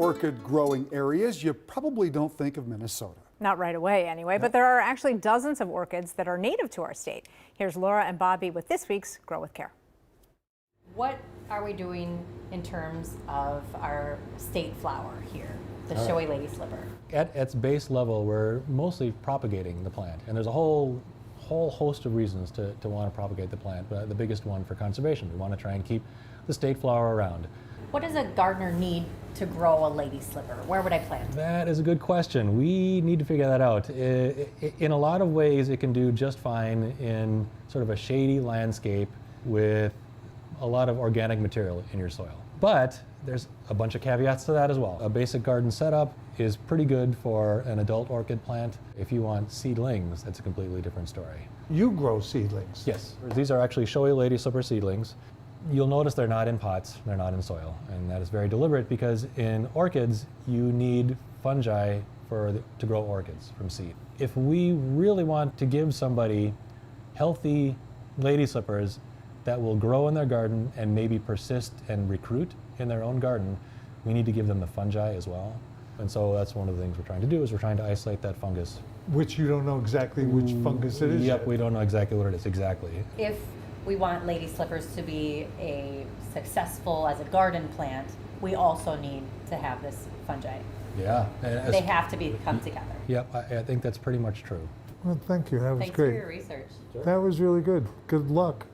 orchid growing areas, you probably don't think of Minnesota. Not right away anyway, but there are actually dozens of orchids that are native to our state. Here's Laura and Bobby with this week's Grow with Care. What are we doing in terms of our state flower here, the showy lady slipper? At its base level, we're mostly propagating the plant, and there's a whole host of reasons to want to propagate the plant, but the biggest one for conservation. We want to try and keep the state flower around. What does a gardener need to grow a lady slipper? Where would I plant? That is a good question. We need to figure that out. In a lot of ways, it can do just fine in sort of a shady landscape with a lot of organic material in your soil. But there's a bunch of caveats to that as well. A basic garden setup is pretty good for an adult orchid plant. If you want seedlings, that's a completely different story. You grow seedlings. Yes, these are actually showy lady slipper seedlings. You'll notice they're not in pots, they're not in soil, and that is very deliberate because in orchids you need fungi to grow orchids from seed. If we really want to give somebody healthy lady slippers that will grow in their garden and maybe persist and recruit in their own garden, we need to give them the fungi as well. And so that's one of the things we're trying to do, is we're trying to isolate that fungus. Which you don't know exactly which fungus it is Yep, yet. we don't know exactly what it is exactly. If we want lady slippers to be successful as a garden plant, we also need to have this fungi. Yeah. They have to come together. Yep, I think that's pretty much true. Well, thank you. That was Thanks great. for your research. That was really good. Good luck.